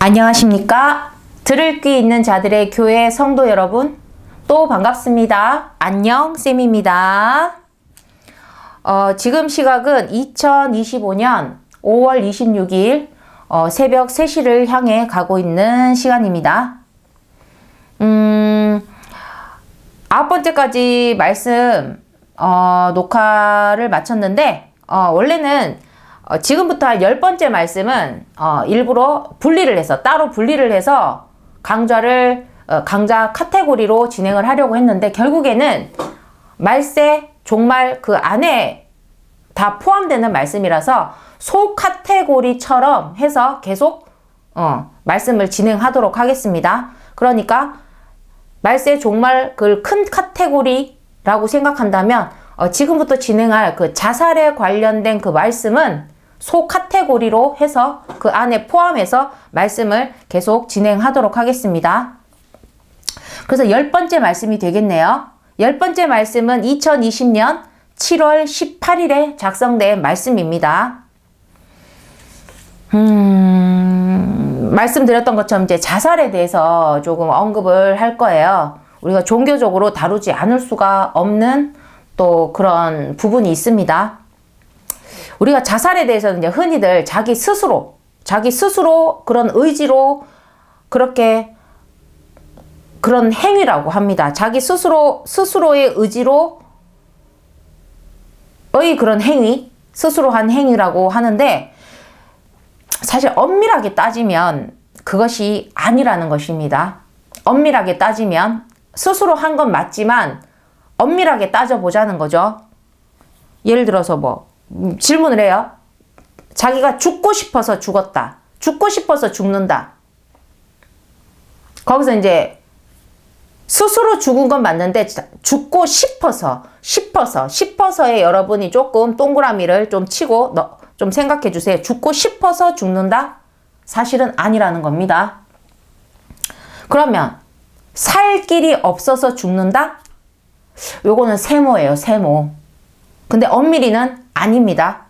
안녕하십니까? 들을 귀 있는 자들의 교회 성도 여러분, 또 반갑습니다. 안녕 쌤입니다. 지금 시각은 2025년 5월 26일 새벽 3시를 향해 가고 있는 시간입니다. 9번째까지 말씀 녹화를 마쳤는데 원래는 지금부터 한 10번째 말씀은 일부러 분리를 해서 따로 분리를 해서 강좌 카테고리로 진행을 하려고 했는데 결국에는 말세, 종말 그 안에 다 포함되는 말씀이라서 소 카테고리처럼 해서 계속 말씀을 진행하도록 하겠습니다. 그러니까 말세, 종말 그 큰 카테고리라고 생각한다면 지금부터 진행할 그 자살에 관련된 그 말씀은 소 카테고리로 해서 그 안에 포함해서 말씀을 계속 진행하도록 하겠습니다. 그래서 10번째 말씀이 되겠네요. 10번째 말씀은 2020년 7월 18일에 작성된 말씀입니다. 말씀드렸던 것처럼 이제 자살에 대해서 조금 언급을 할 거예요. 우리가 종교적으로 다루지 않을 수가 없는 또 그런 부분이 있습니다. 우리가 자살에 대해서는 이제 흔히들 자기 스스로 그런 의지로 그렇게 그런 행위라고 합니다. 자기 스스로의 의지로의 그런 행위, 스스로 한 행위라고 하는데 사실 엄밀하게 따지면 그것이 아니라는 것입니다. 엄밀하게 따지면 스스로 한 건 맞지만 엄밀하게 따져보자는 거죠. 예를 들어서 질문을 해요. 자기가 죽고 싶어서 죽었다. 죽고 싶어서 죽는다. 거기서 이제 스스로 죽은 건 맞는데 죽고 싶어서에 여러분이 조금 동그라미를 좀 치고 좀 생각해 주세요. 죽고 싶어서 죽는다? 사실은 아니라는 겁니다. 그러면 살 길이 없어서 죽는다? 요거는 세모예요, 세모. 근데 엄밀히는 아닙니다.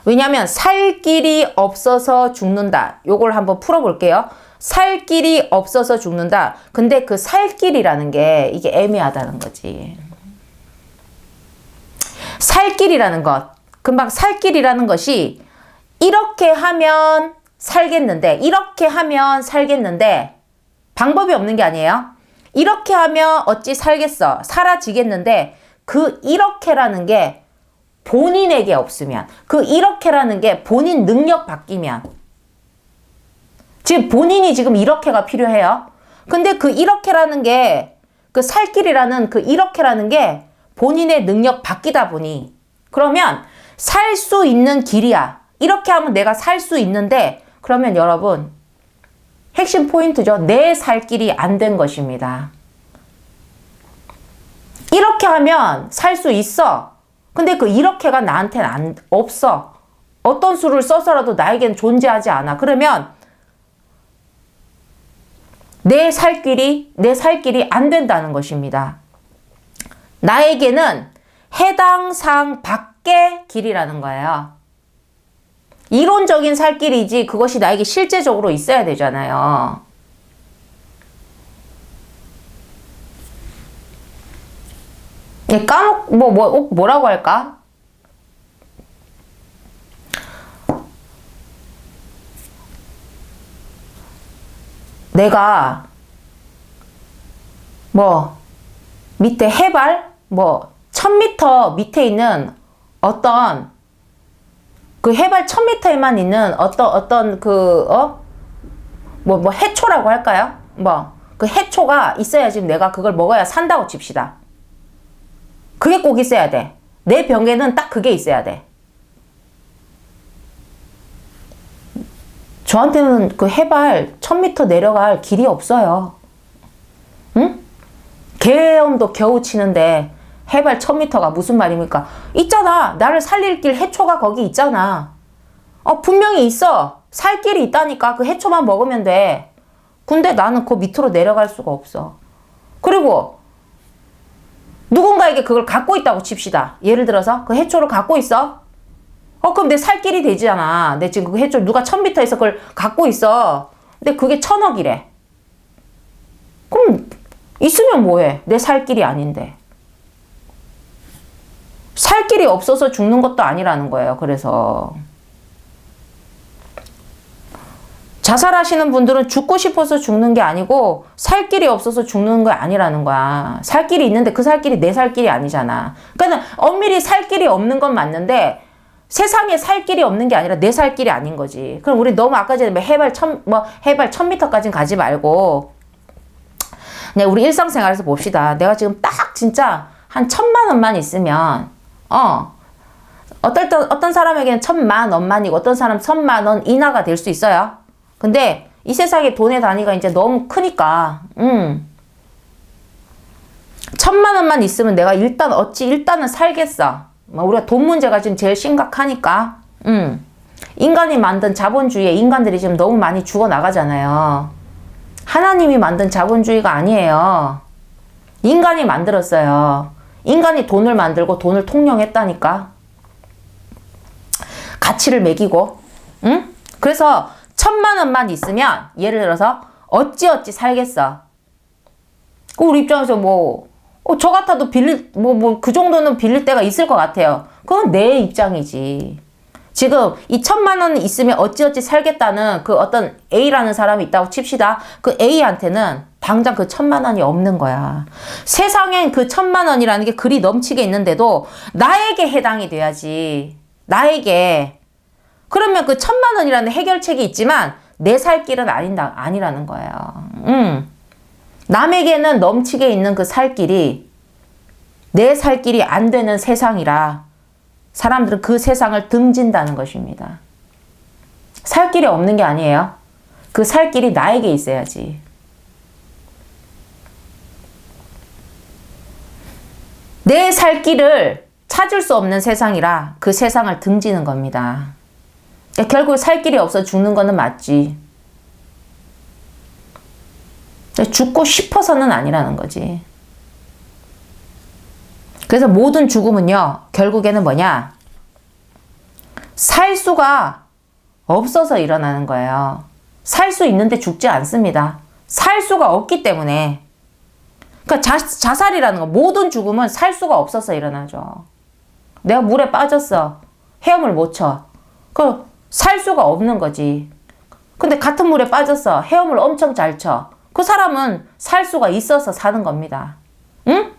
왜냐하면 살 길이 없어서 죽는다. 요걸 한번 풀어볼게요. 살 길이 없어서 죽는다. 근데 그 살 길이라는 게 이게 애매하다는 거지. 살 길이라는 것. 금방 살 길이라는 것이 이렇게 하면 살겠는데 방법이 없는 게 아니에요. 이렇게 하면 어찌 살겠어. 사라지겠는데 그 이렇게라는 게 본인에게 없으면 그 이렇게라는 게 본인 능력 바뀌면 지금 본인이 지금 이렇게가 필요해요. 근데 그 이렇게라는 게 그 살길이라는 그 이렇게라는 게 본인의 능력 바뀌다 보니 그러면 살 수 있는 길이야. 이렇게 하면 내가 살 수 있는데 그러면 여러분 핵심 포인트죠. 내 살 길이 안 된 것입니다. 이렇게 하면 살 수 있어. 근데 그 이렇게가 나한테는 없어. 어떤 수를 써서라도 나에겐 존재하지 않아. 그러면 내 살 길이 안 된다는 것입니다. 나에게는 해당 사항 밖의 길이라는 거예요. 이론적인 살 길이지 그것이 나에게 실제적으로 있어야 되잖아요. 뭐라고 할까? 내가 밑에 해발 1000m 밑에 있는 어떤 그 해발 1000m에만 있는 해초라고 할까요? 그 해초가 있어야 지금 내가 그걸 먹어야 산다고 칩시다. 그게 꼭 있어야 돼. 내 병에는 딱 그게 있어야 돼. 저한테는 그 해발 1000m 내려갈 길이 없어요. 응? 개엄도 겨우 치는데 해발 1000m가 무슨 말입니까? 있잖아. 나를 살릴 길 해초가 거기 있잖아. 분명히 있어. 살 길이 있다니까. 그 해초만 먹으면 돼. 근데 나는 그 밑으로 내려갈 수가 없어. 그리고 누군가에게 그걸 갖고 있다고 칩시다. 예를 들어서 그 해초를 갖고 있어. 그럼 내 살 길이 되잖아. 내 지금 그 해초 누가 1000m에서 그걸 갖고 있어. 근데 그게 1,000억이래. 그럼 있으면 뭐해? 내 살 길이 아닌데. 살 길이 없어서 죽는 것도 아니라는 거예요. 그래서 자살하시는 분들은 죽고 싶어서 죽는 게 아니고 살 길이 없어서 죽는 게 아니라는 거야. 살 길이 있는데 그 살 길이 내 살 길이 아니잖아. 그러니까 엄밀히 살 길이 없는 건 맞는데 세상에 살 길이 없는 게 아니라 내 살 길이 아닌 거지. 그럼 우리 너무 아까 전에 해발 1000m까지는 가지 말고 그냥 우리 일상생활에서 봅시다. 내가 지금 딱 진짜 한 1,000만 원만 있으면 어떤 사람에게는 1,000만 원만이고 어떤 사람 1,000만 원 이하가 될 수 있어요. 근데 이 세상에 돈의 단위가 이제 너무 크니까 1,000만 원만 있으면 내가 일단은 살겠어. 우리가 돈 문제가 지금 제일 심각하니까 인간이 만든 자본주의에 인간들이 지금 너무 많이 죽어나가잖아요. 하나님이 만든 자본주의가 아니에요. 인간이 만들었어요. 인간이 돈을 만들고 돈을 통용했다니까. 가치를 매기고. 그래서 1,000만 원만 있으면 예를 들어서 어찌어찌 살겠어. 우리 입장에서 저 같아도 그 정도는 빌릴 때가 있을 것 같아요. 그건 내 입장이지. 지금 이 1,000만 원 있으면 어찌어찌 살겠다는 그 어떤 A라는 사람이 있다고 칩시다. 그 A한테는 당장 그 1,000만 원이 없는 거야. 세상엔 그 1,000만 원이라는 게 그리 넘치게 있는데도 나에게 해당이 돼야지. 나에게. 그러면 그 1,000만 원이라는 해결책이 있지만 내 살 길은 아니라는 거예요. 남에게는 넘치게 있는 그 살 길이 내 살 길이 안 되는 세상이라 사람들은 그 세상을 등진다는 것입니다. 살 길이 없는 게 아니에요. 그 살 길이 나에게 있어야지. 내 살 길을 찾을 수 없는 세상이라 그 세상을 등지는 겁니다. 결국 살 길이 없어 죽는 거는 맞지. 죽고 싶어서는 아니라는 거지. 그래서 모든 죽음은요, 결국에는 뭐냐? 살 수가 없어서 일어나는 거예요. 살 수 있는데 죽지 않습니다. 살 수가 없기 때문에. 그러니까 자살이라는 거, 모든 죽음은 살 수가 없어서 일어나죠. 내가 물에 빠졌어. 헤엄을 못 쳐. 살 수가 없는 거지. 근데 같은 물에 빠졌어. 헤엄을 엄청 잘 쳐. 그 사람은 살 수가 있어서 사는 겁니다. 응?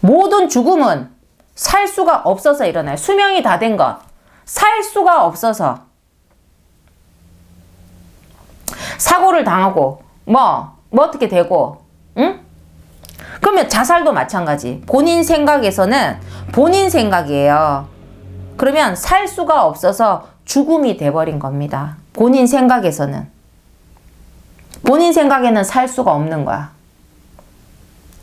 모든 죽음은 살 수가 없어서 일어나요. 수명이 다 된 것. 살 수가 없어서. 사고를 당하고, 어떻게 되고, 응? 그러면 자살도 마찬가지. 본인 생각에서는 본인 생각이에요. 그러면 살 수가 없어서 죽음이 돼버린 겁니다. 본인 생각에서는. 본인 생각에는 살 수가 없는 거야.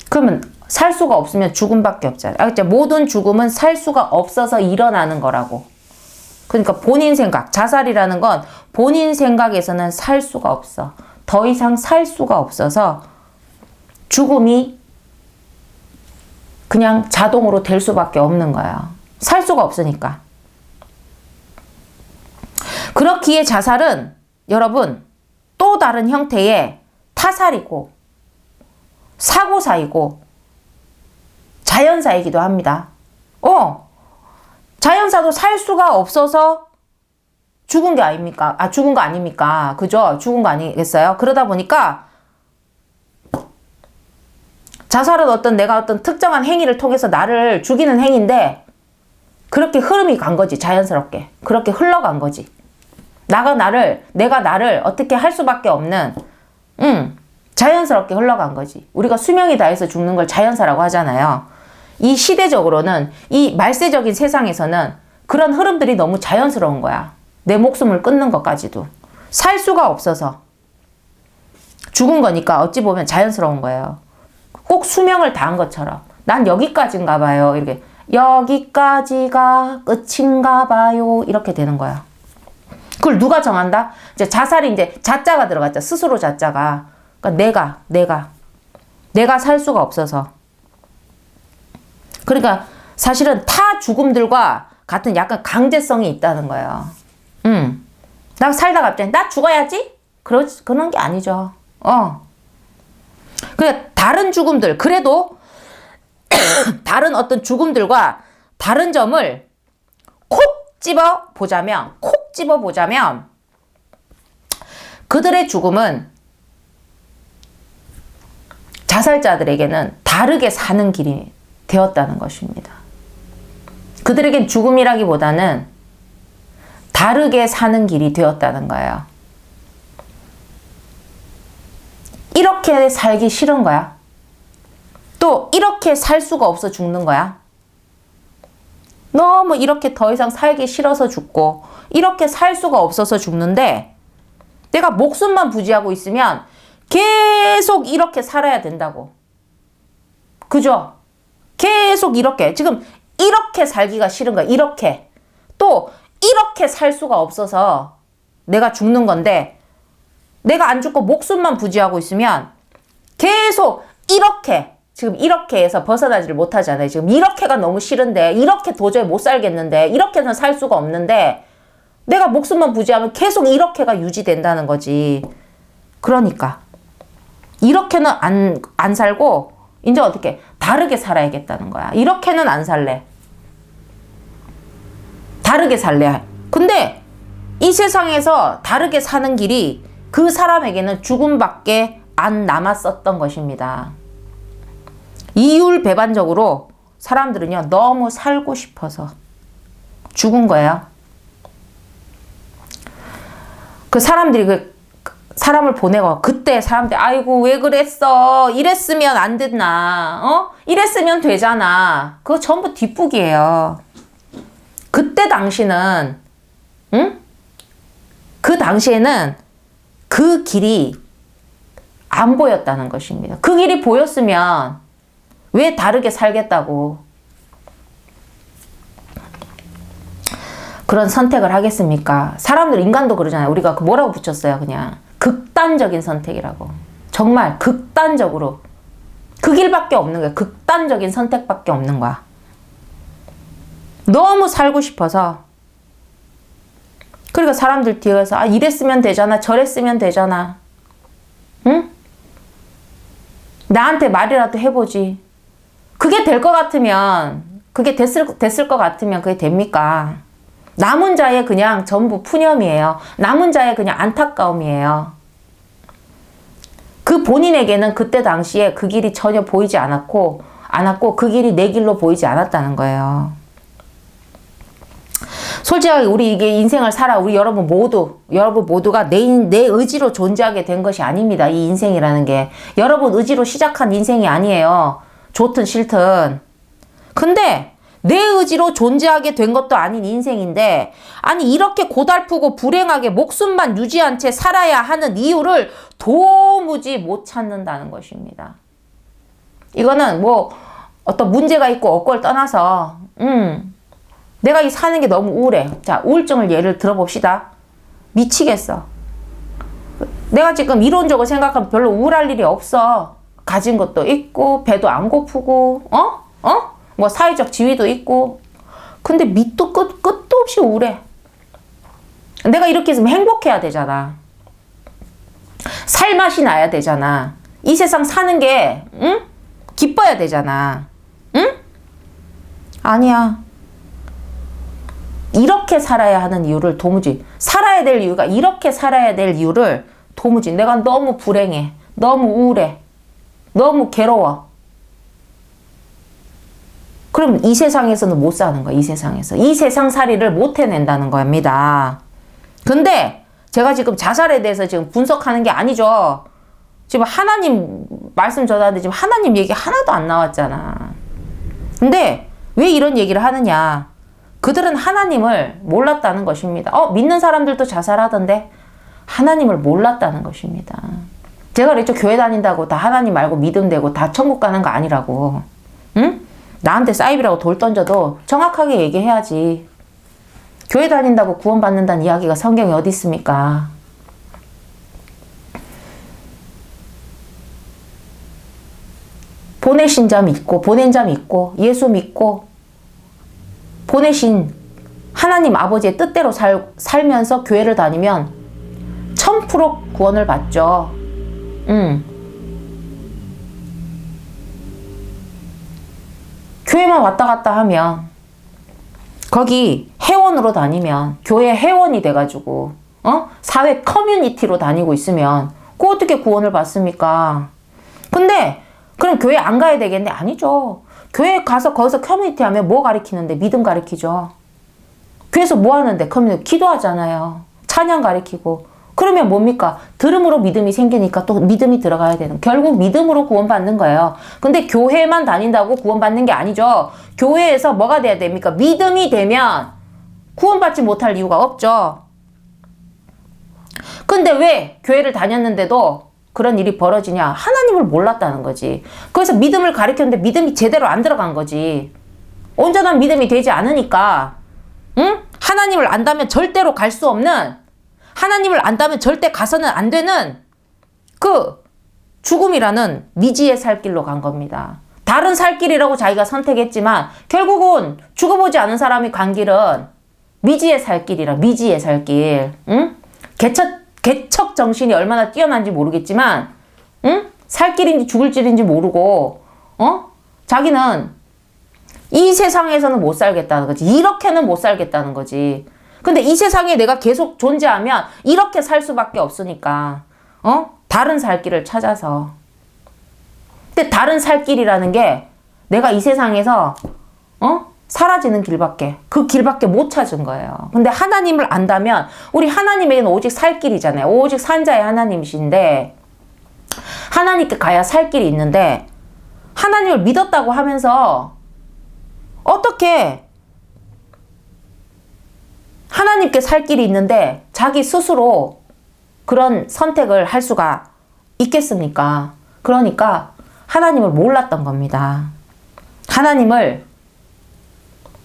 그러면 살 수가 없으면 죽음밖에 없잖아. 알겠죠? 모든 죽음은 살 수가 없어서 일어나는 거라고. 그러니까 본인 생각, 자살이라는 건 본인 생각에서는 살 수가 없어. 더 이상 살 수가 없어서 죽음이 그냥 자동으로 될 수밖에 없는 거야. 살 수가 없으니까. 그렇기에 자살은 여러분 또 다른 형태의 타살이고 사고사이고 자연사이기도 합니다. 자연사도 살 수가 없어서 죽은 게 아닙니까? 죽은 거 아닙니까? 그죠? 죽은 거 아니겠어요? 그러다 보니까 자살은 내가 어떤 특정한 행위를 통해서 나를 죽이는 행위인데 그렇게 흐름이 간 거지. 자연스럽게. 그렇게 흘러간 거지. 내가 나를 어떻게 할 수밖에 없는, 자연스럽게 흘러간 거지. 우리가 수명이 다해서 죽는 걸 자연사라고 하잖아요. 이 시대적으로는, 이 말세적인 세상에서는 그런 흐름들이 너무 자연스러운 거야. 내 목숨을 끊는 것까지도. 살 수가 없어서. 죽은 거니까 어찌 보면 자연스러운 거예요. 꼭 수명을 다한 것처럼. 난 여기까지인가 봐요. 이렇게. 여기까지가 끝인가 봐요. 이렇게 되는 거야. 그걸 누가 정한다? 이제 자살이 이제 자자가 들어갔죠. 스스로 자자가. 그러니까 내가 살 수가 없어서. 그러니까 사실은 타 죽음들과 같은 약간 강제성이 있다는 거예요. 나 살다 갑자기 나 죽어야지? 그런 게 아니죠. 그냥 다른 죽음들, 그래도 다른 어떤 죽음들과 다른 점을 콕 집어 보자면 그들의 죽음은 자살자들에게는 다르게 사는 길이 되었다는 것입니다. 그들에겐 죽음이라기보다는 다르게 사는 길이 되었다는 거예요. 이렇게 살기 싫은 거야. 또 이렇게 살 수가 없어 죽는 거야. 너무 이렇게 더 이상 살기 싫어서 죽고 이렇게 살 수가 없어서 죽는데 내가 목숨만 부지하고 있으면 계속 이렇게 살아야 된다고. 그죠? 계속 이렇게. 지금 이렇게 살기가 싫은 거야. 이렇게. 또 이렇게 살 수가 없어서 내가 죽는 건데 내가 안 죽고 목숨만 부지하고 있으면 계속 이렇게, 지금 이렇게 해서 벗어나지를 못하잖아요. 지금 이렇게가 너무 싫은데, 이렇게 도저히 못 살겠는데, 이렇게는 살 수가 없는데 내가 목숨만 부지하면 계속 이렇게가 유지된다는 거지. 그러니까 이렇게는 안 살고 이제 어떻게 다르게 살아야겠다는 거야. 이렇게는 안 살래. 다르게 살래. 근데 이 세상에서 다르게 사는 길이 그 사람에게는 죽음밖에 안 남았었던 것입니다. 이율배반적으로 사람들은요, 너무 살고 싶어서 죽은 거예요. 그 사람들이 사람을 보내고, 그때 사람들이 아이고 왜 그랬어, 이랬으면 안 됐나, 이랬으면 되잖아. 그거 전부 뒷북이에요. 그때 당시는, 그 당시에는 그 길이 안 보였다는 것입니다. 그 길이 보였으면 왜 다르게 살겠다고 그런 선택을 하겠습니까? 사람들, 인간도 그러잖아요. 우리가 뭐라고 붙였어요? 그냥 극단적인 선택이라고. 정말 극단적으로 그 길밖에 없는 거야. 극단적인 선택밖에 없는 거야. 너무 살고 싶어서. 그러니까 사람들 뒤에서 아, 이랬으면 되잖아, 저랬으면 되잖아, 응? 나한테 말이라도 해보지. 그게 될 것 같으면, 그게 됐을 것 같으면 그게 됩니까? 남은 자의 그냥 전부 푸념이에요. 남은 자의 그냥 안타까움이에요. 그 본인에게는 그때 당시에 그 길이 전혀 보이지 않았고 그 길이 내 길로 보이지 않았다는 거예요. 솔직하게 우리 이게 인생을 살아, 우리 여러분 모두가 내 의지로 존재하게 된 것이 아닙니다. 이 인생이라는 게. 여러분 의지로 시작한 인생이 아니에요. 좋든 싫든. 근데 내 의지로 존재하게 된 것도 아닌 인생인데, 아니 이렇게 고달프고 불행하게 목숨만 유지한 채 살아야 하는 이유를 도무지 못 찾는다는 것입니다. 이거는 뭐 어떤 문제가 있고 없고를 떠나서 내가 이 사는 게 너무 우울해. 자, 우울증을 예를 들어봅시다. 미치겠어. 내가 지금 이론적으로 생각하면 별로 우울할 일이 없어. 가진 것도 있고 배도 안 고프고 뭐 사회적 지위도 있고. 근데 밑도 끝도 없이 우울해. 내가 이렇게 있으면 행복해야 되잖아. 살맛이 나야 되잖아. 이 세상 사는 게 기뻐야 되잖아. 응? 아니야. 이렇게 살아야 하는 이유를 도무지, 살아야 될 이유가 이렇게 살아야 될 이유를 도무지, 내가 너무 불행해, 너무 우울해, 너무 괴로워. 그럼 이 세상에서는 못 사는 거야. 이 세상에서. 이 세상살이를 못 해낸다는 겁니다. 근데 제가 지금 자살에 대해서 지금 분석하는 게 아니죠. 지금 하나님 말씀 전하는데 지금 하나님 얘기 하나도 안 나왔잖아. 근데 왜 이런 얘기를 하느냐. 그들은 하나님을 몰랐다는 것입니다. 믿는 사람들도 자살하던데 하나님을 몰랐다는 것입니다. 제가 그랬죠. 교회 다닌다고 다 하나님 말고 믿음 되고 다 천국 가는 거 아니라고. 응? 나한테 사이비라고 돌 던져도 정확하게 얘기해야지. 교회 다닌다고 구원받는다는 이야기가 성경에 어디 있습니까? 보내신 자 믿고, 보낸 자 믿고, 예수 믿고, 보내신 하나님 아버지의 뜻대로 살면서 교회를 다니면 1000% 구원을 받죠. 교회만 왔다 갔다 하면, 거기 회원으로 다니면, 교회 회원이 돼가지고 사회 커뮤니티로 다니고 있으면 그 어떻게 구원을 받습니까? 근데 그럼 교회 안 가야 되겠네? 아니죠. 교회 가서 거기서 커뮤니티 하면 뭐 가르치는데? 믿음 가르치죠. 교회에서 뭐 하는데? 커뮤니티 기도하잖아요. 찬양 가르치고. 그러면 뭡니까? 들음으로 믿음이 생기니까 또 믿음이 들어가야 되는. 결국 믿음으로 구원받는 거예요. 근데 교회만 다닌다고 구원받는 게 아니죠. 교회에서 뭐가 돼야 됩니까? 믿음이 되면 구원받지 못할 이유가 없죠. 근데 왜 교회를 다녔는데도 그런 일이 벌어지냐? 하나님을 몰랐다는 거지. 그래서 믿음을 가르쳤는데 믿음이 제대로 안 들어간 거지. 온전한 믿음이 되지 않으니까, 응? 하나님을 안다면 절대로 갈 수 없는, 하나님을 안다면 절대 가서는 안 되는 그 죽음이라는 미지의 살 길로 간 겁니다. 다른 살 길이라고 자기가 선택했지만 결국은 죽어보지 않은 사람이 간 길은 미지의 살 길이라. 미지의 살 길. 응? 개척 정신이 얼마나 뛰어난지 모르겠지만, 응? 살 길인지 죽을 길인지 모르고, 자기는 이 세상에서는 못 살겠다는 거지. 이렇게는 못 살겠다는 거지. 근데 이 세상에 내가 계속 존재하면 이렇게 살 수밖에 없으니까, 다른 살 길을 찾아서. 근데 다른 살 길이라는 게 내가 이 세상에서, 사라지는 길밖에, 그 길밖에 못 찾은 거예요. 근데 하나님을 안다면, 우리 하나님에게는 오직 살 길이잖아요. 오직 산자의 하나님이신데, 하나님께 가야 살 길이 있는데, 하나님을 믿었다고 하면서, 어떻게 하나님께 살 길이 있는데, 자기 스스로 그런 선택을 할 수가 있겠습니까? 그러니까, 하나님을 몰랐던 겁니다. 하나님을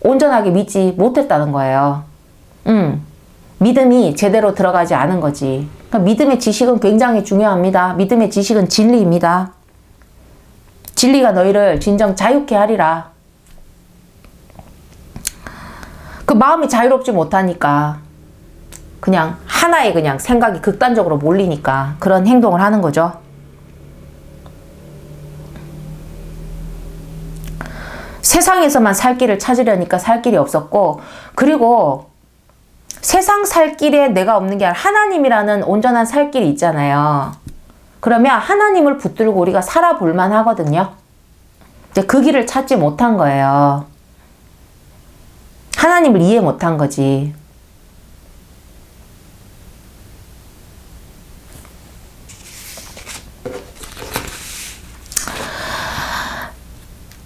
온전하게 믿지 못했다는 거예요. 믿음이 제대로 들어가지 않은 거지. 그러니까 믿음의 지식은 굉장히 중요합니다. 믿음의 지식은 진리입니다. 진리가 너희를 진정 자유케 하리라. 그 마음이 자유롭지 못하니까 그냥 하나의 그냥 생각이 극단적으로 몰리니까 그런 행동을 하는 거죠. 세상에서만 살 길을 찾으려니까 살 길이 없었고, 그리고 세상 살 길에 내가 없는 게 아니라 하나님이라는 온전한 살 길이 있잖아요. 그러면 하나님을 붙들고 우리가 살아볼만 하거든요. 이제 그 길을 찾지 못한 거예요. 하나님을 이해 못한 거지.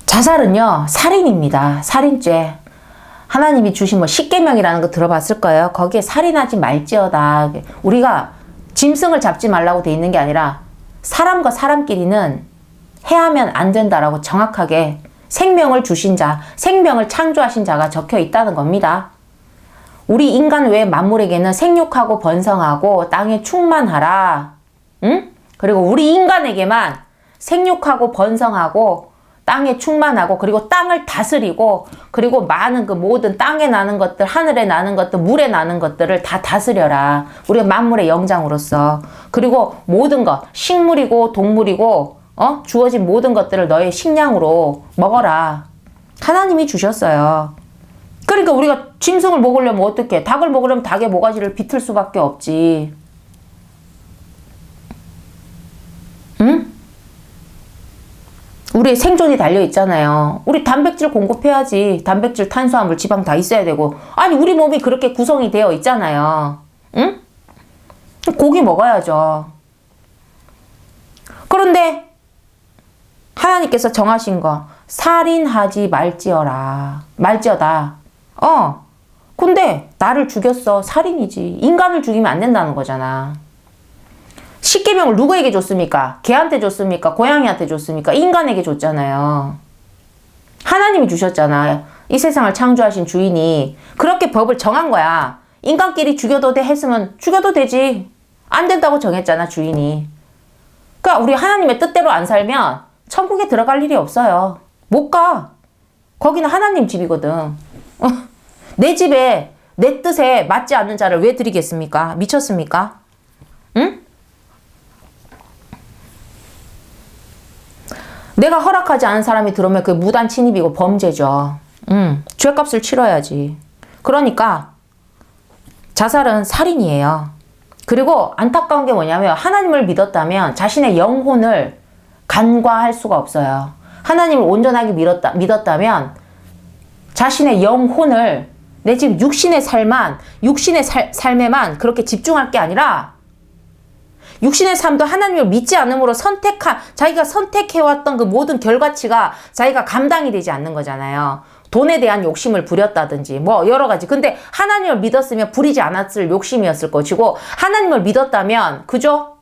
자살은요, 살인입니다. 살인죄. 하나님이 주신 뭐 십계명이라는 거 들어봤을 거예요. 거기에 살인하지 말지어다. 우리가 짐승을 잡지 말라고 돼 있는 게 아니라 사람과 사람끼리는 해하면 안 된다라고 정확하게 생명을 주신 자, 생명을 창조하신 자가 적혀 있다는 겁니다. 우리 인간 외 만물에게는 생육하고 번성하고 땅에 충만하라. 응? 그리고 우리 인간에게만 생육하고 번성하고 땅에 충만하고, 그리고 땅을 다스리고, 그리고 많은 그 모든 땅에 나는 것들, 하늘에 나는 것들, 물에 나는 것들을 다 다스려라. 우리가 만물의 영장으로서. 그리고 모든 것, 식물이고 동물이고 주어진 모든 것들을 너의 식량으로 먹어라. 하나님이 주셨어요. 그러니까 우리가 짐승을 먹으려면 어떻게? 닭을 먹으려면 닭의 모가지를 비틀 수밖에 없지. 응? 우리의 생존이 달려있잖아요. 우리 단백질 공급해야지. 단백질, 탄수화물, 지방 다 있어야 되고. 아니, 우리 몸이 그렇게 구성이 되어 있잖아요. 응? 고기 먹어야죠. 그런데 하나님께서 정하신 거, 살인하지 말지어라. 말지어다. 근데 나를 죽였어. 살인이지. 인간을 죽이면 안 된다는 거잖아. 십계명을 누구에게 줬습니까? 개한테 줬습니까? 고양이한테 줬습니까? 인간에게 줬잖아요. 하나님이 주셨잖아. 이 세상을 창조하신 주인이 그렇게 법을 정한 거야. 인간끼리 죽여도 돼 했으면 죽여도 되지. 안 된다고 정했잖아, 주인이. 그러니까 우리 하나님의 뜻대로 안 살면 천국에 들어갈 일이 없어요. 못 가. 거기는 하나님 집이거든. 내 집에 내 뜻에 맞지 않는 자를 왜 드리겠습니까? 미쳤습니까? 응? 내가 허락하지 않은 사람이 들어오면 그게 무단 침입이고 범죄죠. 죄값을 치러야지. 그러니까 자살은 살인이에요. 그리고 안타까운 게 뭐냐면 하나님을 믿었다면 자신의 영혼을 간과할 수가 없어요. 하나님을 온전하게 믿었다면 자신의 영혼을 내 지금 육신의 삶에만 그렇게 집중할 게 아니라 육신의 삶도 하나님을 믿지 않음으로 자기가 선택해왔던 그 모든 결과치가 자기가 감당이 되지 않는 거잖아요. 돈에 대한 욕심을 부렸다든지 뭐 여러 가지. 근데 하나님을 믿었으면 부리지 않았을 욕심이었을 것이고 하나님을 믿었다면 그죠?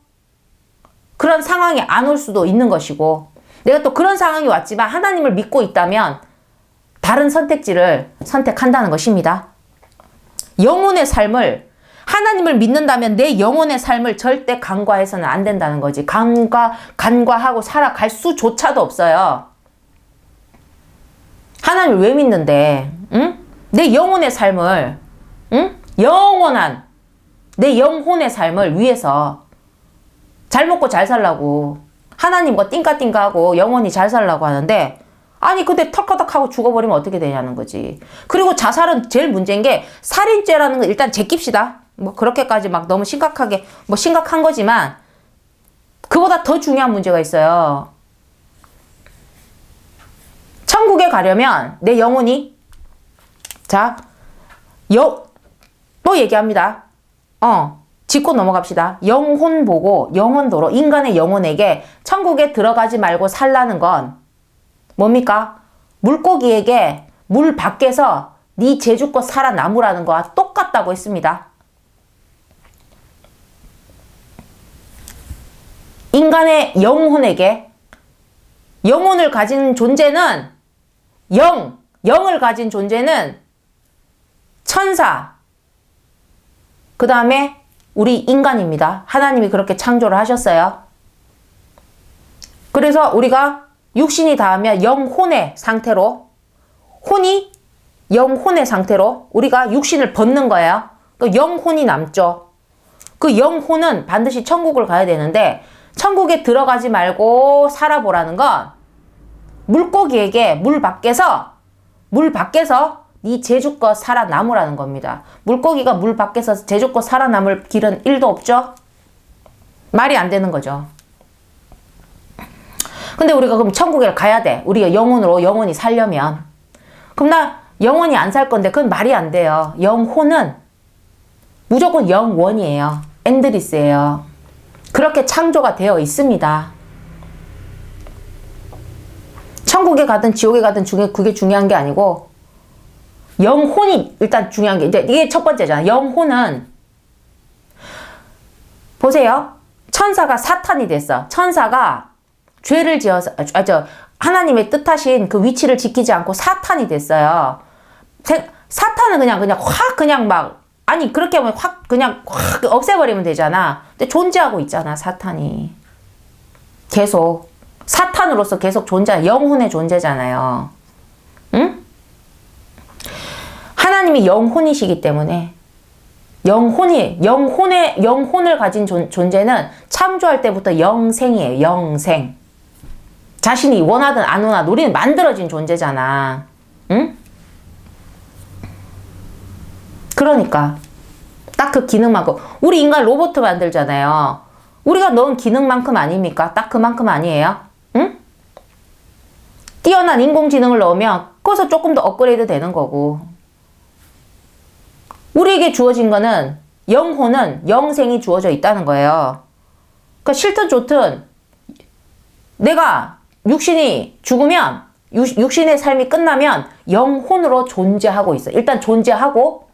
그런 상황이 안 올 수도 있는 것이고 내가 또 그런 상황이 왔지만 하나님을 믿고 있다면 다른 선택지를 선택한다는 것입니다. 영혼의 삶을 하나님을 믿는다면 내 영혼의 삶을 절대 간과해서는 안 된다는 거지. 간과하고 살아갈 수조차도 없어요. 하나님을 왜 믿는데? 응? 내 영혼의 삶을, 응? 영원한 내 영혼의 삶을 위해서 잘 먹고 잘 살라고 하나님과 띵까띵까하고 영원히 잘 살라고 하는데 아니 근데 털커덕하고 죽어버리면 어떻게 되냐는 거지. 그리고 자살은 제일 문제인 게 살인죄라는 거 일단 제낍시다. 뭐 그렇게까지 막 너무 심각하게 뭐 심각한 거지만 그보다 더 중요한 문제가 있어요. 천국에 가려면 내 영혼이 또 얘기합니다. 짚고 넘어갑시다. 영혼 보고 영혼도로 인간의 영혼에게 천국에 들어가지 말고 살라는 건 뭡니까? 물고기에게 물 밖에서 네 제주껏 살아남으라는 거와 똑같다고 했습니다. 인간의 영혼에게 영혼을 가진 존재는 영을 가진 존재는 천사 그 다음에 우리 인간입니다. 하나님이 그렇게 창조를 하셨어요. 그래서 우리가 육신이 닿으면 영혼의 상태로 우리가 육신을 벗는 거예요. 그 영혼이 남죠. 그 영혼은 반드시 천국을 가야 되는데 천국에 들어가지 말고 살아보라는 건 물고기에게 물 밖에서 네 제주껏 살아남으라는 겁니다. 물고기가 물 밖에서 제주껏 살아남을 길은 1도 없죠? 말이 안 되는 거죠. 근데 우리가 그럼 천국에 가야 돼. 우리가 영혼이 살려면. 그럼 나 영혼이 안 살 건데 그건 말이 안 돼요. 영혼은 무조건 영원이에요. 엔드리스예요. 그렇게 창조가 되어 있습니다. 천국에 가든 지옥에 가든 그게 중요한 게 아니고 영혼이 일단 중요한 게 이제 이게 첫 번째잖아. 영혼은 보세요. 천사가 사탄이 됐어. 천사가 죄를 지어서 하나님의 뜻하신 그 위치를 지키지 않고 사탄이 됐어요. 사탄은 그냥 막 아니 그렇게 하면 확 없애버리면 되잖아. 근데 존재하고 있잖아. 사탄이 계속 사탄으로서 계속 영혼의 존재잖아요. 응? 하나님이 영혼이시기 때문에 영혼을 가진 존재는 창조할 때부터 영생이에요. 영생. 자신이 원하든 안 원하든 우리는 만들어진 존재잖아. 응? 그러니까 딱 그 기능만큼 우리 인간 로봇 만들잖아요. 우리가 넣은 기능만큼 아닙니까? 딱 그만큼 아니에요? 응? 뛰어난 인공지능을 넣으면 거기서 조금 더 업그레이드 되는 거고 우리에게 주어진 거는 영혼은 영생이 주어져 있다는 거예요. 그러니까 싫든 좋든 내가 육신이 죽으면 육신의 삶이 끝나면 영혼으로 존재하고 있어. 일단 존재하고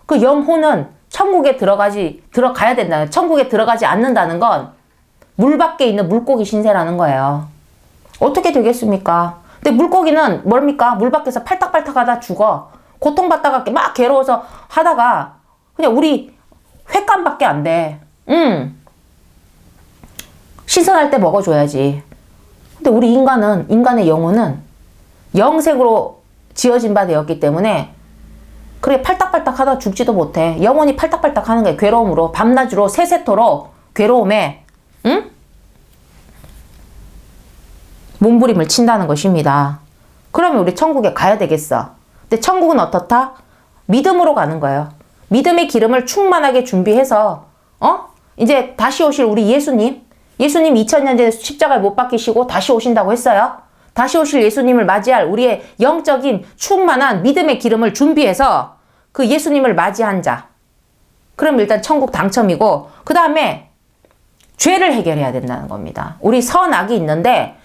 그 영혼은 천국에 들어가야 된다는, 천국에 들어가지 않는다는 건 물 밖에 있는 물고기 신세라는 거예요. 어떻게 되겠습니까? 근데 물고기는 뭡니까? 물 밖에서 팔딱팔딱 하다 죽어. 고통받다가 막 괴로워서 하다가 그냥 우리 횟감밖에 안 돼. 신선할 때 먹어줘야지. 근데 우리 인간의 영혼은 영색으로 지어진 바 되었기 때문에 그렇게 팔딱팔딱 하다 죽지도 못해. 영혼이 팔딱팔딱 하는 거야. 괴로움으로. 밤낮으로 세세토록 괴로움에. 응? 몸부림을 친다는 것입니다. 그러면 우리 천국에 가야 되겠어. 근데 천국은 어떻다? 믿음으로 가는 거예요. 믿음의 기름을 충만하게 준비해서 이제 다시 오실 우리 예수님 2000년 전에 십자가에 못 박히시고 다시 오신다고 했어요. 다시 오실 예수님을 맞이할 우리의 영적인 충만한 믿음의 기름을 준비해서 그 예수님을 맞이한 자. 그럼 일단 천국 당첨이고 그 다음에 죄를 해결해야 된다는 겁니다. 우리 선악이 있는데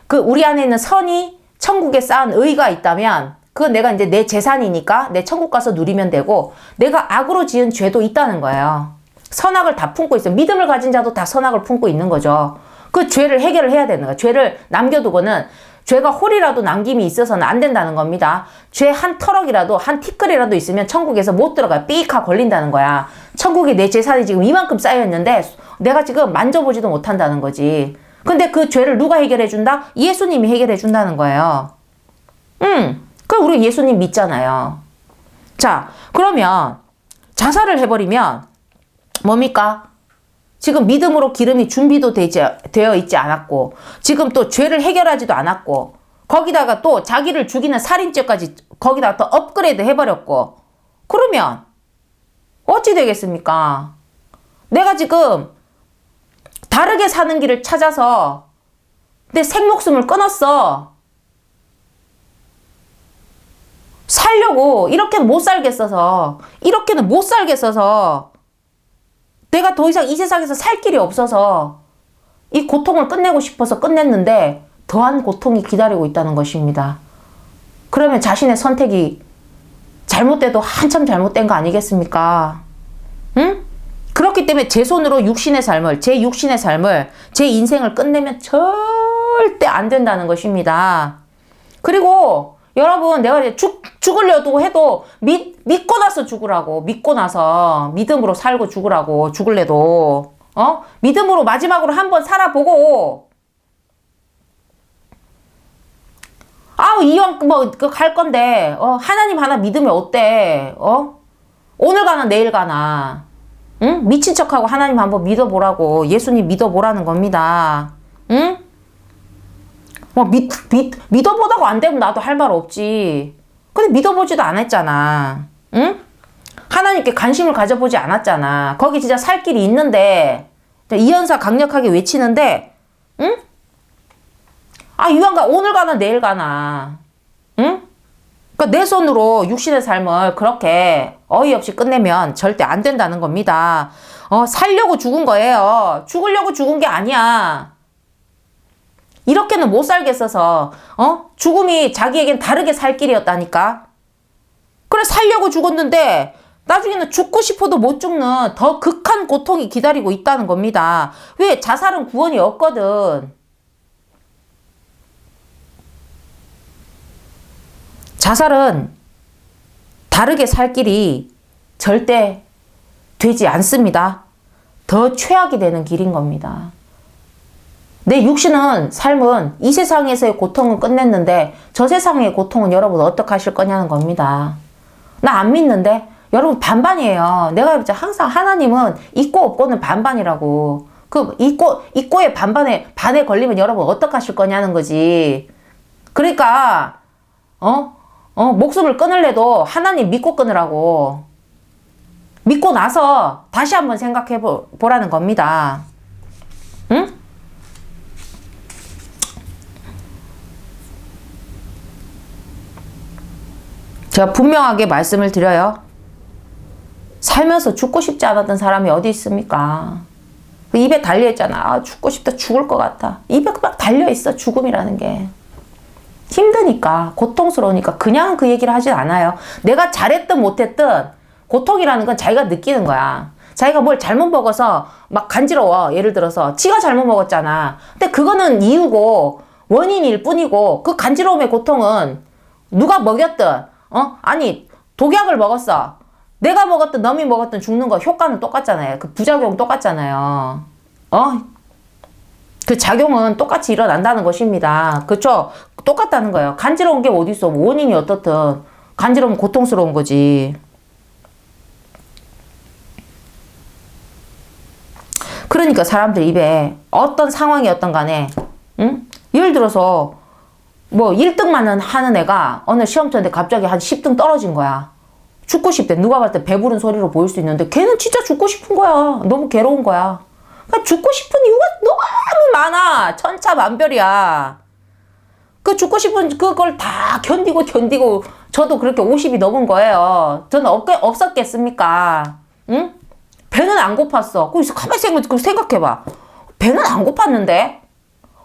그 우리 안에 있는 선이 천국에 쌓은 의가 있다면 그건 내가 이제 내 재산이니까 내 천국 가서 누리면 되고 내가 악으로 지은 죄도 있다는 거예요. 선악을 다 품고 있어요. 믿음을 가진 자도 다 선악을 품고 있는 거죠. 그 죄를 해결을 해야 되는 거예요. 죄를 남겨두고는 죄가 홀이라도 남김이 있어서는 안 된다는 겁니다. 죄 한 터럭이라도 한 티끌이라도 있으면 천국에서 못 들어가요. 삐익하 걸린다는 거야. 천국에 내 재산이 지금 이만큼 쌓여있는데 내가 지금 만져보지도 못한다는 거지. 근데 그 죄를 누가 해결해 준다? 예수님이 해결해 준다는 거예요. 그럼 우리 예수님 믿잖아요. 자, 그러면 자살을 해버리면 뭡니까? 지금 믿음으로 기름이 준비도 되어 있지 않았고 지금 또 죄를 해결하지도 않았고 거기다가 또 자기를 죽이는 살인죄까지 거기다가 또 업그레이드 해버렸고 그러면 어찌 되겠습니까? 내가 지금 다르게 사는 길을 찾아서 내 생목숨을 끊었어. 살려고 이렇게는 못 살겠어서 내가 더 이상 이 세상에서 살 길이 없어서 이 고통을 끝내고 싶어서 끝냈는데 더한 고통이 기다리고 있다는 것입니다. 그러면 자신의 선택이 잘못돼도 한참 잘못된 거 아니겠습니까? 응? 그렇기 때문에 제 손으로 제 육신의 삶을, 제 인생을 끝내면 절대 안 된다는 것입니다. 그리고 여러분 내가 이제 죽으려고 해도 믿고 나서 죽으라고. 믿고 나서 믿음으로 살고 죽으라고. 죽을래도 믿음으로 마지막으로 한번 살아보고 이왕 갈 건데 하나님 하나 믿으면 어때? 오늘 가나 내일 가나 응? 미친 척하고 하나님 한번 믿어보라고. 예수님 믿어보라는 겁니다. 응? 믿어보다가 안 되면 나도 할 말 없지. 근데 믿어보지도 않았잖아. 응? 하나님께 관심을 가져보지 않았잖아. 거기 진짜 살 길이 있는데 이연사 강력하게 외치는데 응? 이왕 오늘 가나 내일 가나 응? 그러니까 내 손으로 육신의 삶을 그렇게 어이없이 끝내면 절대 안 된다는 겁니다. 살려고 죽은 거예요. 죽으려고 죽은 게 아니야. 이렇게는 못 살겠어서 죽음이 자기에겐 다르게 살 길이었다니까. 그래 살려고 죽었는데 나중에는 죽고 싶어도 못 죽는 더 극한 고통이 기다리고 있다는 겁니다. 왜? 자살은 구원이 없거든. 자살은 다르게 살 길이 절대 되지 않습니다. 더 최악이 되는 길인 겁니다. 내 육신은 삶은 이 세상에서의 고통은 끝냈는데 저 세상의 고통은 여러분 어떻게 하실 거냐는 겁니다. 나 안 믿는데 여러분 반반이에요. 내가 항상 하나님은 있고 없고는 반반이라고. 그 있고의 반에 걸리면 여러분 어떻게 하실 거냐는 거지. 그러니까 목숨을 끊을래도 하나님 믿고 끊으라고. 믿고 나서 다시 한번 생각해 보라는 겁니다. 응? 제가 분명하게 말씀을 드려요. 살면서 죽고 싶지 않았던 사람이 어디 있습니까? 그 입에 달려있잖아. 죽고 싶다, 죽을 것 같아. 입에 막 달려있어, 죽음이라는 게. 힘드니까, 고통스러우니까 그냥 그 얘기를 하진 않아요. 내가 잘했든 못했든 고통이라는 건 자기가 느끼는 거야. 자기가 뭘 잘못 먹어서 막 간지러워. 예를 들어서 지가 잘못 먹었잖아. 근데 그거는 이유고 원인일 뿐이고 그 간지러움의 고통은 누가 먹였든 아니 독약을 먹었어. 내가 먹었든 남이 먹었든 죽는 거 효과는 똑같잖아요. 그 부작용 똑같잖아요. 그 작용은 똑같이 일어난다는 것입니다. 그쵸? 똑같다는 거예요. 간지러운 게 어디 있어? 원인이 어떻든 간지러우면 고통스러운 거지. 그러니까 사람들 입에 어떤 상황이었던 간에 응? 예를 들어서 뭐 1등만 하는 애가 어느 시험 쳤는데 갑자기 한 10등 떨어진 거야. 죽고 싶대. 누가 봤을 때 배부른 소리로 보일 수 있는데 걔는 진짜 죽고 싶은 거야. 너무 괴로운 거야. 그러니까 죽고 싶은 이유가 너무 많아. 천차만별이야. 그 죽고 싶은 그걸 다 견디고 저도 그렇게 50이 넘은 거예요. 저는 없었겠습니까? 응? 배는 안 고팠어. 그래서 가만히 생각해봐. 배는 안 고팠는데?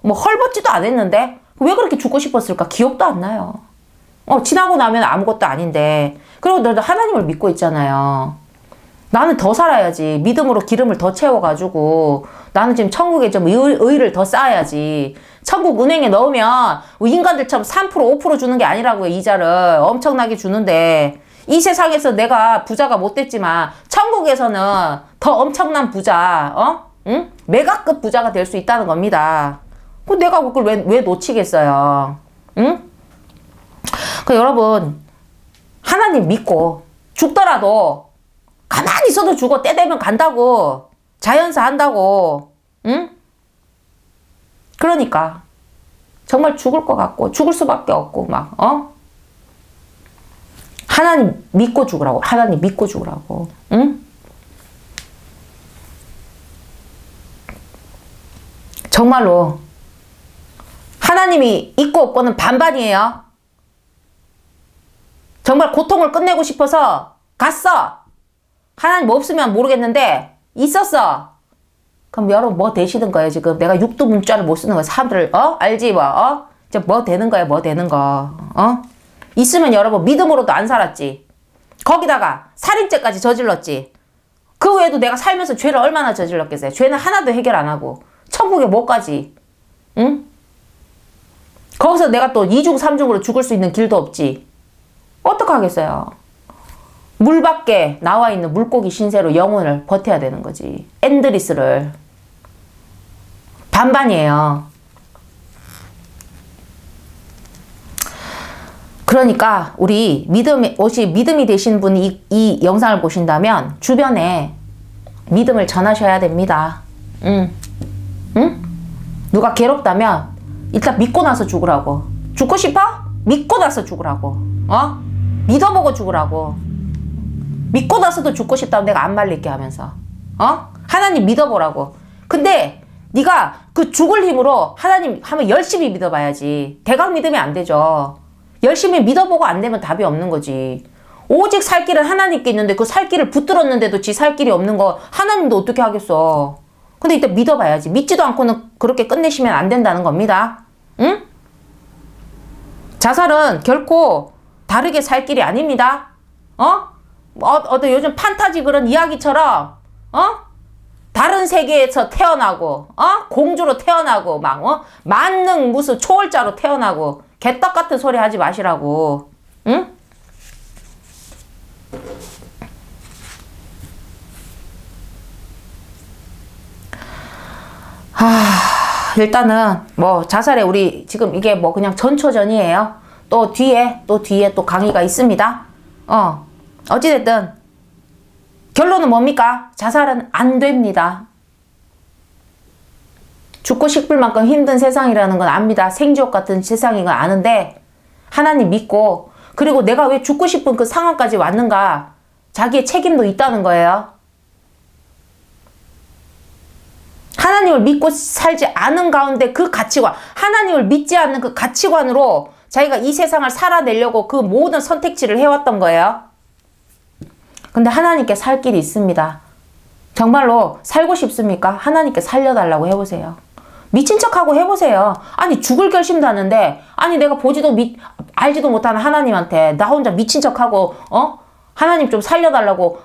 뭐 헐벗지도 않았는데? 왜 그렇게 죽고 싶었을까? 기억도 안 나요. 지나고 나면 아무것도 아닌데. 그리고 너도 하나님을 믿고 있잖아요. 나는 더 살아야지. 믿음으로 기름을 더 채워가지고 나는 지금 천국에 좀 의를 더 쌓아야지. 천국 은행에 넣으면 인간들처럼 3% 5% 주는 게 아니라고요. 이자를 엄청나게 주는데 이 세상에서 내가 부자가 못 됐지만 천국에서는 더 엄청난 부자, 응? 메가급 부자가 될 수 있다는 겁니다. 내가 그걸 왜 놓치겠어요? 응? 여러분, 하나님 믿고 죽더라도 가만히 있어도 죽어. 때 되면 간다고. 자연사 한다고. 응? 그러니까 정말 죽을 것 같고 죽을 수밖에 없고 하나님 믿고 죽으라고. 하나님 믿고 죽으라고. 응? 정말로 하나님이 있고 없고는 반반이에요. 정말 고통을 끝내고 싶어서 갔어. 하나님 없으면 모르겠는데 있었어. 그럼 여러분 뭐 되시는 거예요 지금? 내가 육두 문자를 못 쓰는 거야. 사람들 알지 뭐? 이제 뭐 되는 거야 뭐 되는 거. 있으면 여러분 믿음으로도 안 살았지. 거기다가 살인죄까지 저질렀지. 그 외에도 내가 살면서 죄를 얼마나 저질렀겠어요. 죄는 하나도 해결 안 하고 천국에 못 가지. 응? 거기서 내가 또 2중 3중으로 죽을 수 있는 길도 없지. 어떡하겠어요. 물 밖에 나와 있는 물고기 신세로 영혼을 버텨야 되는 거지. 엔드리스를. 반반이에요. 그러니까 우리 믿음이 되신 분이 이 영상을 보신다면 주변에 믿음을 전하셔야 됩니다. 응? 누가 괴롭다면 일단 믿고 나서 죽으라고. 죽고 싶어? 믿고 나서 죽으라고. 믿어보고 죽으라고. 믿고 나서도 죽고 싶다면 내가 안 말릴게 하면서. 하나님 믿어보라고. 근데 네가 그 죽을 힘으로 하나님 하면 열심히 믿어봐야지. 대강 믿으면 안 되죠. 열심히 믿어보고 안 되면 답이 없는 거지. 오직 살 길은 하나님께 있는데 그 살 길을 붙들었는데도 지 살 길이 없는 거 하나님도 어떻게 하겠어. 근데 일단 믿어봐야지. 믿지도 않고는 그렇게 끝내시면 안 된다는 겁니다. 응? 자살은 결코 다르게 살 길이 아닙니다. 어떤 요즘 판타지 그런 이야기처럼 다른 세계에서 태어나고 공주로 태어나고 만능 무슨 초월자로 태어나고 개떡 같은 소리 하지 마시라고. 응? 일단은 뭐 자살에 우리 지금 이게 뭐 그냥 전초전이에요. 또 뒤에 또 강의가 있습니다. 어찌됐든 결론은 뭡니까? 자살은 안 됩니다. 죽고 싶을 만큼 힘든 세상이라는 건 압니다. 생지옥 같은 세상인 건 아는데 하나님 믿고 그리고 내가 왜 죽고 싶은 그 상황까지 왔는가 자기의 책임도 있다는 거예요. 하나님을 믿고 살지 않은 가운데 그 가치관, 하나님을 믿지 않는 그 가치관으로 자기가 이 세상을 살아내려고 그 모든 선택지를 해왔던 거예요. 근데 하나님께 살 길이 있습니다. 정말로 살고 싶습니까? 하나님께 살려달라고 해보세요. 미친 척하고 해보세요. 아니 죽을 결심도 하는데 아니 내가 알지도 못하는 하나님한테 나 혼자 미친 척하고 하나님 좀 살려달라고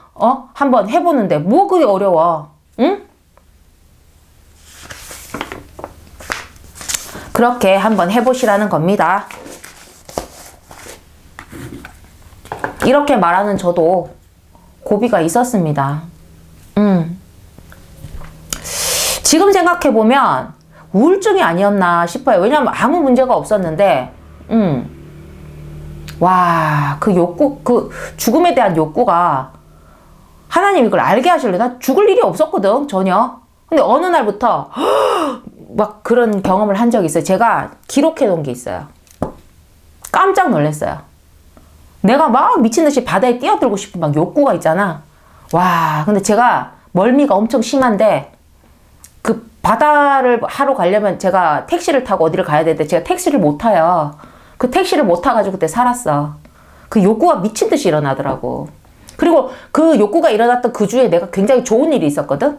한번 해보는데 뭐 그게 어려워. 응? 그렇게 한번 해보시라는 겁니다. 이렇게 말하는 저도 고비가 있었습니다. 지금 생각해보면 우울증이 아니었나 싶어요. 왜냐면 아무 문제가 없었는데 와, 그 욕구, 그 죽음에 대한 욕구가 하나님 이걸 알게 하실래? 나 죽을 일이 없었거든, 전혀. 근데 어느 날부터 막 그런 경험을 한 적이 있어요. 제가 기록해 놓은 게 있어요. 깜짝 놀랐어요. 내가 막 미친듯이 바다에 뛰어들고 싶은 막 욕구가 있잖아. 와, 근데 제가 멀미가 엄청 심한데 그 바다를 하러 가려면 제가 택시를 타고 어디를 가야 되는데 제가 택시를 못 타요. 그 택시를 못 타가지고 그때 살았어. 그 욕구가 미친 듯이 일어나더라고. 그리고 그 욕구가 일어났던 그 주에 내가 굉장히 좋은 일이 있었거든?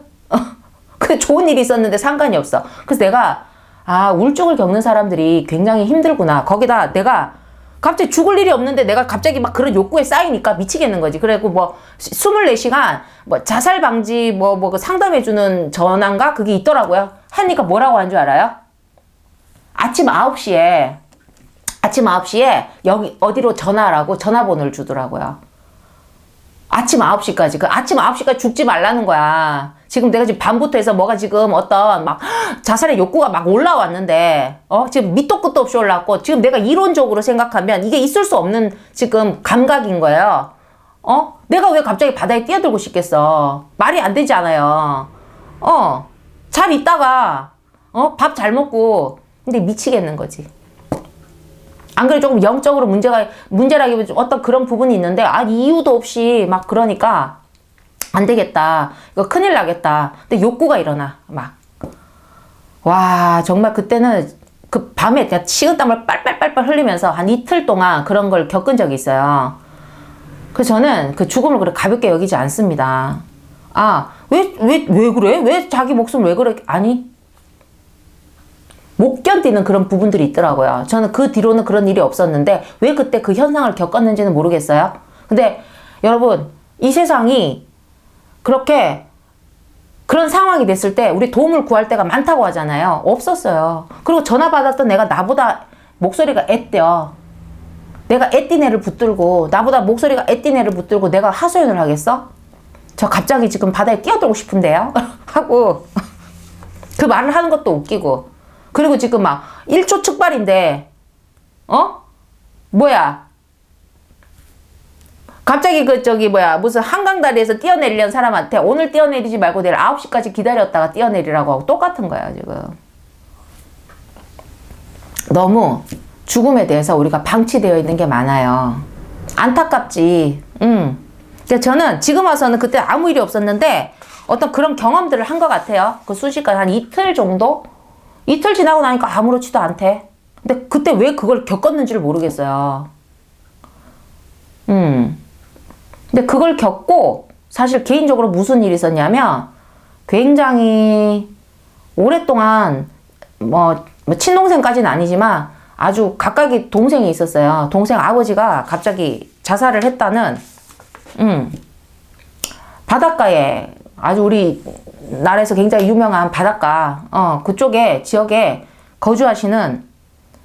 그 좋은 일이 있었는데 상관이 없어. 그래서 내가, 아, 우울증을 겪는 사람들이 굉장히 힘들구나. 거기다 내가 갑자기 죽을 일이 없는데 내가 갑자기 막 그런 욕구에 쌓이니까 미치겠는 거지. 그래갖고 뭐 24시간 뭐 자살 방지 그 상담해주는 전화인가? 그게 있더라고요. 하니까 뭐라고 한 줄 알아요? 아침 9시에 여기 어디로 전화하라고 전화번호를 주더라고요. 아침 9시까지. 그 아침 9시까지 죽지 말라는 거야. 지금 내가 지금 밤부터 해서 뭐가 지금 어떤 막 자살의 욕구가 막 올라왔는데, 지금 밑도 끝도 없이 올라왔고, 지금 내가 이론적으로 생각하면 이게 있을 수 없는 지금 감각인 거예요. 내가 왜 갑자기 바다에 뛰어들고 싶겠어? 말이 안 되지 않아요. 잘 있다가, 밥 잘 먹고, 근데 미치겠는 거지. 안 그래 조금 영적으로 문제라기보다 어떤 그런 부분이 있는데, 이유도 없이 막 그러니까, 안 되겠다. 이거 큰일 나겠다. 근데 욕구가 일어나. 막. 와, 정말 그때는 그 밤에 그냥 식은땀을 빨빨빨빨 흘리면서 한 이틀 동안 그런 걸 겪은 적이 있어요. 그래서 저는 그 죽음을 그렇게 가볍게 여기지 않습니다. 왜 그래? 왜 자기 목숨 왜 그래? 아니. 못 견디는 그런 부분들이 있더라고요. 저는 그 뒤로는 그런 일이 없었는데 왜 그때 그 현상을 겪었는지는 모르겠어요. 근데 여러분, 이 세상이 그렇게 그런 상황이 됐을 때 우리 도움을 구할 때가 많다고 하잖아요. 없었어요. 그리고 전화 받았던 내가 나보다 목소리가 애떼어. 내가 애띤 애를 붙들고 나보다 목소리가 애띤 애를 붙들고 내가 하소연을 하겠어? 저 갑자기 지금 바다에 뛰어들고 싶은데요? 하고 그 말을 하는 것도 웃기고 그리고 지금 막 1초 측발인데 뭐야 갑자기 무슨 한강다리에서 뛰어내리려는 사람한테 오늘 뛰어내리지 말고 내일 9시까지 기다렸다가 뛰어내리라고 하고 똑같은 거야, 지금. 너무 죽음에 대해서 우리가 방치되어 있는 게 많아요. 안타깝지. 그러니까 저는 지금 와서는 그때 아무 일이 없었는데 어떤 그런 경험들을 한 것 같아요. 그 순식간에 한 이틀 정도? 이틀 지나고 나니까 아무렇지도 않대. 근데 그때 왜 그걸 겪었는지를 모르겠어요. 근데 그걸 겪고 사실 개인적으로 무슨 일이 있었냐면 굉장히 오랫동안 뭐 친동생까지는 아니지만 아주 가까이 동생이 있었어요. 동생 아버지가 갑자기 자살을 했다는 바닷가에 아주 우리 나라에서 굉장히 유명한 바닷가 그쪽에 지역에 거주하시는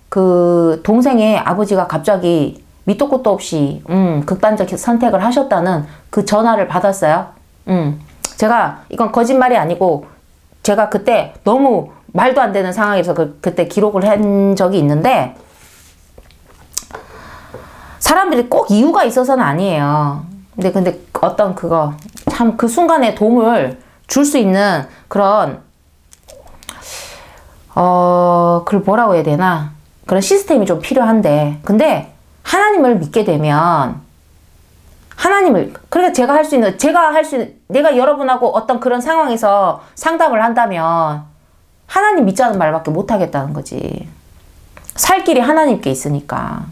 그 동생의 아버지가 갑자기 밑도 끝도 없이 극단적 선택을 하셨다는 그 전화를 받았어요. 제가 이건 거짓말이 아니고 제가 그때 너무 말도 안 되는 상황에서 그때 기록을 한 적이 있는데 사람들이 꼭 이유가 있어서는 아니에요. 근데 어떤 그거 참 그 순간에 도움을 줄 수 있는 그런 그걸 뭐라고 해야 되나 그런 시스템이 좀 필요한데 근데 하나님을 믿게 되면 그러니까 제가 할 수 있는 내가 여러분하고 어떤 그런 상황에서 상담을 한다면 하나님 믿자는 말밖에 못 하겠다는 거지. 살 길이 하나님께 있으니까.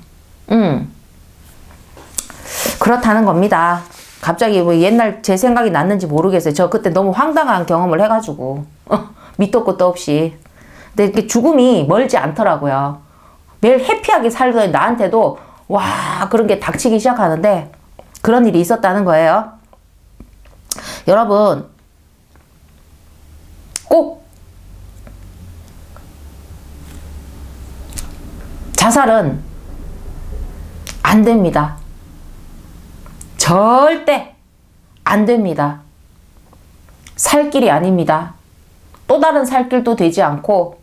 그렇다는 겁니다. 갑자기 뭐 옛날 제 생각이 났는지 모르겠어요. 저 그때 너무 황당한 경험을 해가지고 밑도 끝도 없이. 근데 이렇게 죽음이 멀지 않더라고요. 매일 해피하게 살던 나한테도 와 그런 게 닥치기 시작하는데 그런 일이 있었다는 거예요. 여러분 꼭 자살은 안 됩니다. 절대 안 됩니다. 살 길이 아닙니다. 또 다른 살 길도 되지 않고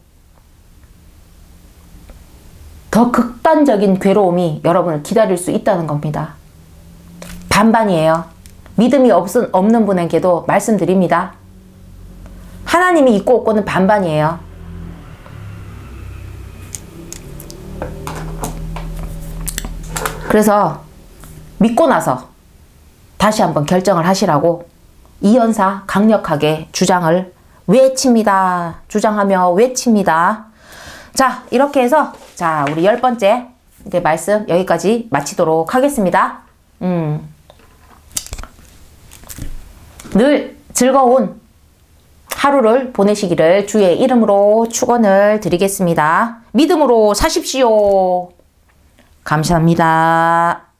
더 극단적인 괴로움이 여러분을 기다릴 수 있다는 겁니다. 반반이에요. 믿음이 없는 분에게도 말씀드립니다. 하나님이 있고 없고는 반반이에요. 그래서 믿고 나서 다시 한번 결정을 하시라고 이연사 강력하게 주장을 외칩니다. 주장하며 외칩니다. 자, 이렇게 해서 자, 우리 10번째 이제 말씀 여기까지 마치도록 하겠습니다. 늘 즐거운 하루를 보내시기를 주의 이름으로 축원을 드리겠습니다. 믿음으로 사십시오. 감사합니다.